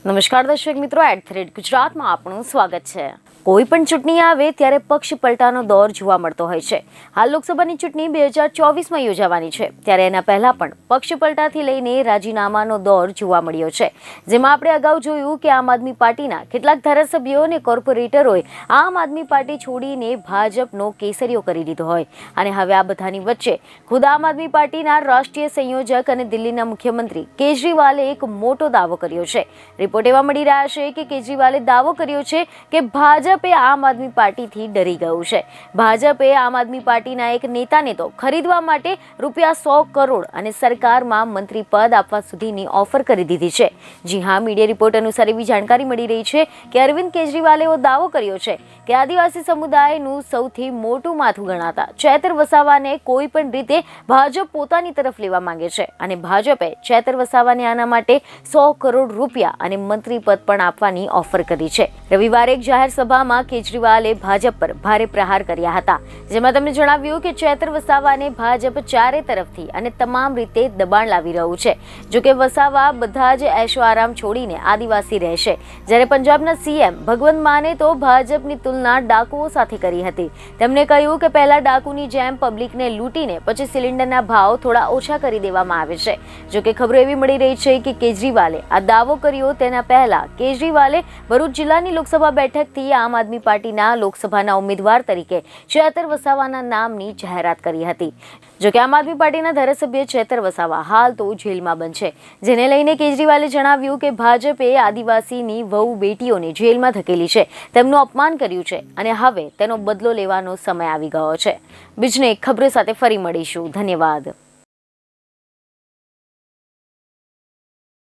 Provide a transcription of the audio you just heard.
નમસ્કાર દર્શક મિત્રો, @ગુજરાતમાં આપનું સ્વાગત છે। કોઈ પણ ચૂંટણી આવે ત્યારે પક્ષ પલટાનો દોર જોવા મળતો હોય છે। હાલ લોકસભાની ચૂંટણી 2024માં યોજાવાની છે, ત્યારે એના પહેલા પણ પક્ષ પલટાથી લઈને રાજીનામાનો દોર જોવા મળ્યો છે, જેમાં આપણે અગાઉ જોયું કે આમ આદમી પાર્ટીના કેટલાક ધારાસભ્યો અને કોર્પોરેટરોએ આમ આદમી પાર્ટી છોડીને ભાજપનો કેસરીઓ કરી લીધો હોય, અને હવે આ બધાની વચ્ચે ખુદ આમ આદમી પાર્ટીના રાષ્ટ્રીય સંયોજક અને દિલ્હીના મુખ્યમંત્રી કેજરીવાલે એક મોટો દાવો કર્યો છે। રિપોર્ટ એવા મળી રહ્યા છે કે કેજરીવાલે દાવો કર્યો છે કે ભાજપે આમ આદમી પાર્ટીથી ડરી ગયું છે। ભાજપે આમ આદમી પાર્ટીના એક નેતાને તો ખરીદવા માટે ₹100 કરોડ અને સરકારમાં મંત્રી પદ આપવા સુધીની ઓફર કરી દીધી છે। જી હા, મીડિયા રિપોર્ટ અનુસાર એવી જાણકારી મળી રહી છે કે અરવિંદ કેજરીવાલે એવો દાવો કર્યો છે કે આદિવાસી સમુદાયનું સૌથી મોટું માથું ગણાતા ચૈતર વસાવાને કોઈ પણ રીતે ભાજપ પોતાની તરફ લેવા માંગે છે, અને ભાજપે ચૈતર વસાવાને આના માટે ₹100 કરોડ અને મંત્રી પદ પણ આપવાની ઓફર કરી છે। રવિવારે એક જાહેર સભામાં કેજરીવાલે ભાજપ પર ભારે પ્રહાર કર્યા હતા, જેમાં તેમણે જણાવ્યું કે ચૈતર વસાવાને ભાજપ ચારે તરફથી અને તમામ રીતે દબાણ લાવી રહ્યું છે। જો કે વસાવા બધા જ એશો આરામ છોડીને આદિવાસી રહેશે, જ્યારે પંજાબના સીએમ ભગવંત માને તો ભાજપની તુલના ડાકુઓ સાથે કરી હતી। તેમણે કહ્યું કે પહેલા ડાકુની જેમ પબ્લિકને લૂંટીને પછી સિલિન્ડરના ભાવ થોડા ઓછા કરી દેવામાં આવે છે। જો કે ખબરો એવી મળી રહી છે કે કેજરીવાલે આ દાવો કર્યો તેના પહેલા કેજરીવાલે ભરૂચ જિલ્લાની લોકસભા બેઠકથી આમ આદમી પાર્ટીના લોકસભાના ઉમેદવાર તરીકે ચૈતર વસાવાના નામની જાહેરાત કરી હતી। જો કે આમ આદમી પાર્ટીના ધારાસભ્ય ચૈતર વસાવા હાલ તો જેલમાં બંધ છે, જેને લઈને કેજરીવાલે જણાવ્યું કે ભાજપે આદિવાસીની વહુ બેટીઓને જેલમાં ધકેલી છે, તેમનું અપમાન કર્યું છે, અને હવે તેનો બદલો લેવાનો સમય આવી ગયો છે। બીજને ખબરો સાથે ફરી મળીશું। ધન્યવાદ।